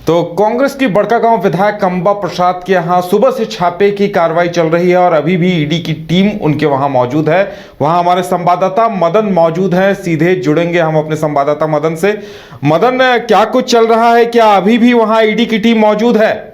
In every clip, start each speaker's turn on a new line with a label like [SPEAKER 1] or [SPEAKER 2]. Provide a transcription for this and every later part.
[SPEAKER 1] तो कांग्रेस की बड़कागांव विधायक अंबा प्रसाद के यहाँ सुबह से छापे की कार्रवाई चल रही है और अभी भी ईडी की टीम उनके वहां मौजूद है। वहां हमारे संवाददाता मदन मौजूद हैं, सीधे जुड़ेंगे हम अपने संवाददाता मदन से। मदन, क्या कुछ चल रहा है? क्या अभी भी वहां ईडी की टीम मौजूद है?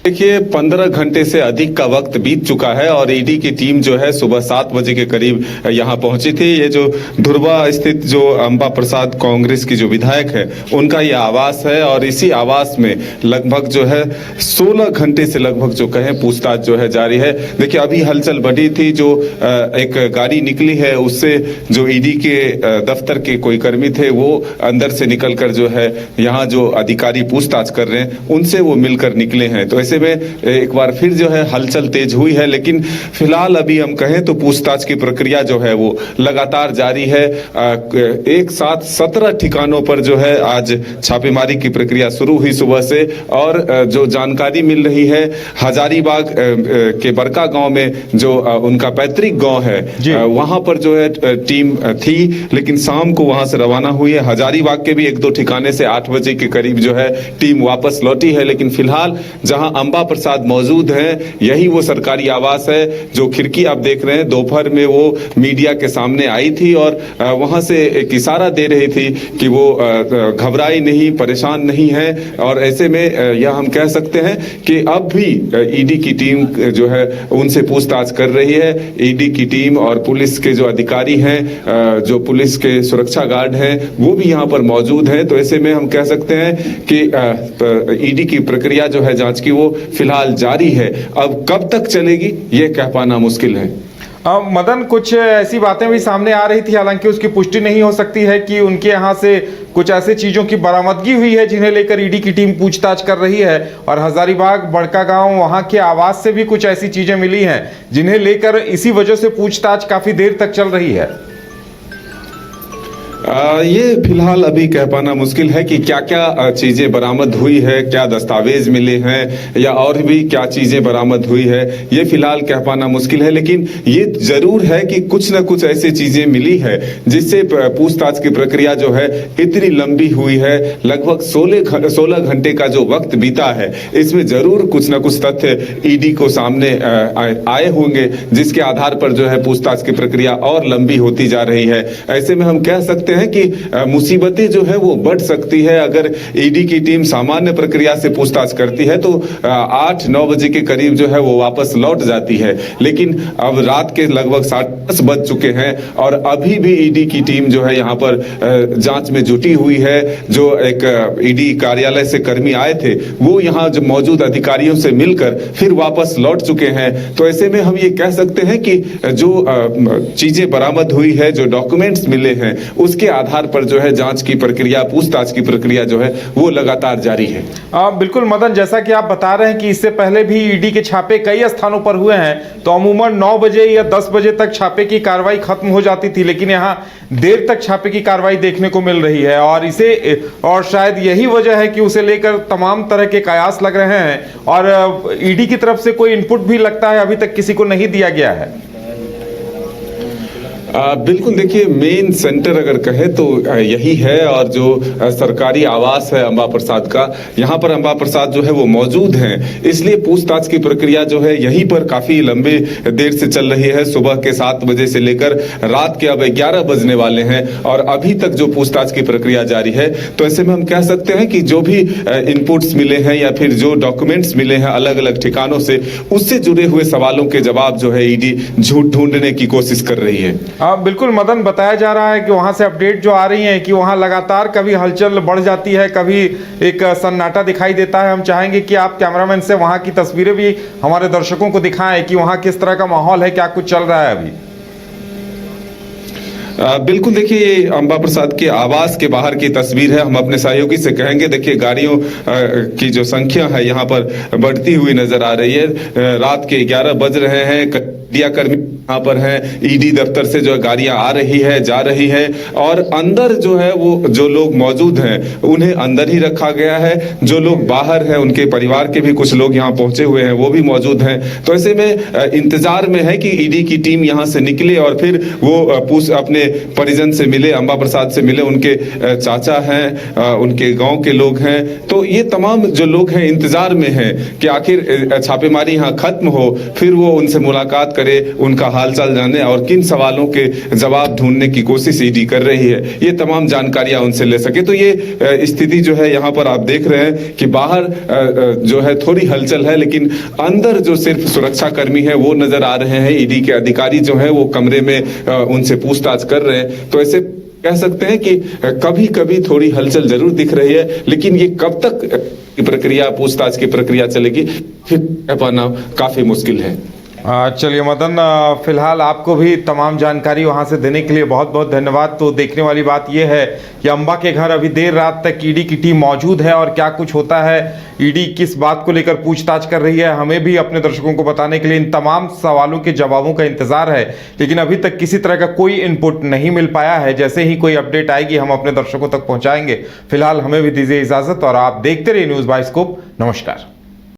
[SPEAKER 2] देखिए, 15 घंटे से अधिक का वक्त बीत चुका है और ईडी की टीम जो है सुबह 7 बजे के करीब यहां पहुंची थी। ये जो धुर्वा स्थित जो अंबा प्रसाद कांग्रेस की जो विधायक है उनका ये आवास है और इसी आवास में लगभग जो है 16 घंटे से लगभग जो कहें पूछताछ जो है जारी है। देखिए, अभी हलचल बढ़ी थी, जो एक गाड़ी निकली है उससे जो ईडी के दफ्तर के कोई कर्मी थे वो अंदर से निकलकर जो है यहाँ जो अधिकारी पूछताछ कर रहे हैं उनसे वो मिलकर निकले हैं। तो ऐसे में एक बार फिर जो है हलचल तेज हुई है, लेकिन फिलहाल अभी हम कहें तो पूछताछ की प्रक्रिया जो है वो लगातार जारी है। एक साथ 17 ठिकानों पर जो है आज छापेमारी की प्रक्रिया शुरू हुई सुबह से और जो जानकारी मिल रही है हजारीबाग के बड़का गांव में जो उनका पैतृक गांव है वहां पर जो है टीम थी, लेकिन शाम को वहां से रवाना हुई है। हजारीबाग के भी 1-2 ठिकाने से 8 बजे के करीब जो है टीम वापस लौटी है, लेकिन फिलहाल जहां अंबा प्रसाद मौजूद हैं यही वो सरकारी आवास है। जो खिड़की आप देख रहे हैं दोपहर में वो मीडिया के सामने आई थी और वहां से एक इशारा दे रही थी कि वो घबराई नहीं, परेशान नहीं है। और ऐसे में यह हम कह सकते हैं कि अब भी ईडी की टीम जो है उनसे पूछताछ कर रही है। ईडी की टीम और पुलिस के जो अधिकारी हैं, जो पुलिस के सुरक्षा गार्ड हैं, वो भी यहाँ पर मौजूद हैं। तो ऐसे में हम कह सकते हैं कि ईडी की प्रक्रिया जो है जांच की वो फिलहाल जारी है। अब कब तक चलेगी ये कह पाना मुश्किल है।
[SPEAKER 1] मदन, कुछ ऐसी बातें भी सामने आ रही थी, हालांकि उसकी पुष्टि नहीं हो सकती है, कि उनके यहाँ से कुछ ऐसे चीजों की बरामदगी हुई है जिन्हें लेकर ईडी की टीम पूछताछ कर रही है और हजारीबाग बड़कागांव वहां के आवास से भी कुछ ऐसी चीजें मिली हैं जिन्हें लेकर इसी वजह से पूछताछ काफी देर तक चल रही है।
[SPEAKER 2] ये फिलहाल अभी कह पाना मुश्किल है कि क्या क्या चीजें बरामद हुई है, क्या दस्तावेज मिले हैं या और भी क्या चीजें बरामद हुई है, ये फिलहाल कह पाना मुश्किल है। लेकिन ये जरूर है कि कुछ ना कुछ ऐसी चीजें मिली है जिससे पूछताछ की प्रक्रिया जो है इतनी लंबी हुई है। लगभग 16 घंटे का जो वक्त बीता है इसमें जरूर कुछ ना कुछ तथ्य ईडी को सामने आए होंगे जिसके आधार पर जो है पूछताछ की प्रक्रिया और लंबी होती जा रही है। ऐसे में हम कह सकते हैं कि मुसीबतें जो है वो बढ़ सकती है। अगर ईडी की टीम सामान्य प्रक्रिया से पूछताछ करती है तो 8-9 बजे के करीब जो है वो वापस लौट जाती है, लेकिन अब रात के लगभग 10 बज चुके हैं और अभी भी ईडी की टीम जो है यहाँ पर जांच में जुटी हुई है। जो एक ईडी कार्यालय से कर्मी आए थे वो यहाँ जो मौजूद अधिकारियों से मिलकर फिर वापस लौट चुके हैं। तो ऐसे में हम ये कह सकते हैं कि जो चीजें बरामद हुई है, जो डॉक्यूमेंट्स मिले हैं, उसके आधार पर जो है जांच की प्रक्रिया, पूछताछ की प्रक्रिया जो है वो लगातार जारी है।
[SPEAKER 1] बिल्कुल मदन, जैसा कि आप बता रहे हैं कि इससे पहले भी ईडी के छापे कई स्थानों पर हुए हैं, तो अमूमन 9 बजे या 10 बजे तक छापे की कार्रवाई खत्म हो जाती थी, लेकिन यहाँ देर तक छापे की कार्रवाई देखने को मिल रही है और शायद यही वजह है कि उसे लेकर तमाम तरह के कयास लग रहे हैं और ईडी की तरफ से कोई इनपुट भी लगता है अभी तक किसी को नहीं दिया गया है।
[SPEAKER 2] बिल्कुल, देखिए मेन सेंटर अगर कहे तो यही है और जो सरकारी आवास है अंबा प्रसाद का, यहाँ पर अंबा प्रसाद जो है वो मौजूद हैं, इसलिए पूछताछ की प्रक्रिया जो है यहीं पर काफी लंबे देर से चल रही है। सुबह के 7 बजे से लेकर रात के अब 11 बजने वाले हैं और अभी तक जो पूछताछ की प्रक्रिया जारी है। तो ऐसे में हम कह सकते हैं कि जो भी इनपुट्स मिले हैं या फिर जो डॉक्यूमेंट्स मिले हैं अलग अलग ठिकानों से, उससे जुड़े हुए सवालों के जवाब जो है ईडी झूठ ढूंढने की कोशिश कर रही है।
[SPEAKER 1] बिल्कुल मदन, बताया जा रहा है कि वहां से अपडेट जो आ रही है कि वहां लगातार कभी हलचल बढ़ जाती है, कभी एक सन्नाटा दिखाई देता है। हम चाहेंगे कि आप कैमरामैन से वहां की तस्वीरें भी हमारे दर्शकों को दिखाएं कि वहां किस तरह का माहौल है, क्या कुछ चल रहा है अभी।
[SPEAKER 2] बिल्कुल, देखिए ये अंबा प्रसाद के आवास के बाहर की तस्वीर है। हम अपने सहयोगी से कहेंगे, देखिए गाड़ियों की जो संख्या है यहाँ पर बढ़ती हुई नजर आ रही है। रात के 11 बज रहे हैं, मीडिया कर्मी यहाँ पर हैं, ईडी दफ्तर से जो गाड़ियां आ रही है, जा रही है और अंदर जो है वो जो लोग मौजूद हैं उन्हें अंदर ही रखा गया है। जो लोग बाहर हैं उनके परिवार के भी कुछ लोग यहाँ पहुंचे हुए हैं, वो भी मौजूद हैं। तो ऐसे में इंतजार में है कि ईडी की टीम यहाँ से निकले और फिर वो अपने अपने परिजन से मिले, अंबा प्रसाद से मिले, उनके चाचा हैं, उनके गांव के लोग हैं। तो ये तमाम जो लोग हैं इंतजार में हैं कि आखिर छापेमारी यहाँ खत्म हो, फिर वो उनसे मुलाकात करे, उनका हालचाल जाने और किन सवालों के जवाब ढूंढने की कोशिश ईडी कर रही है, ये तमाम जानकारियां उनसे ले सके। तो ये स्थिति जो है यहाँ पर आप देख रहे हैं कि बाहर जो है थोड़ी हलचल है, लेकिन अंदर जो सिर्फ सुरक्षा कर्मी है वो नजर आ रहे हैं। ईडी के अधिकारी जो है वो कमरे में उनसे पूछताछ कर रहे हैं। तो ऐसे कह सकते हैं कि कभी कभी थोड़ी हलचल जरूर दिख रही है, लेकिन ये कब तक प्रक्रिया, पूछताछ की प्रक्रिया चलेगी, फिर कह पाना काफी मुश्किल है।
[SPEAKER 1] चलिए मदन, फिलहाल आपको भी तमाम जानकारी वहां से देने के लिए बहुत बहुत धन्यवाद। तो देखने वाली बात यह है कि अंबा के घर अभी देर रात तक ईडी की टीम मौजूद है और क्या कुछ होता है, ईडी किस बात को लेकर पूछताछ कर रही है, हमें भी अपने दर्शकों को बताने के लिए इन तमाम सवालों के जवाबों का इंतजार है। लेकिन अभी तक किसी तरह का कोई इनपुट नहीं मिल पाया है। जैसे ही कोई अपडेट आएगी हम अपने दर्शकों तक पहुंचाएंगे। फिलहाल हमें भी दीजिए इजाजत और आप देखते रहिए न्यूज़ बाइस्कोप। नमस्कार।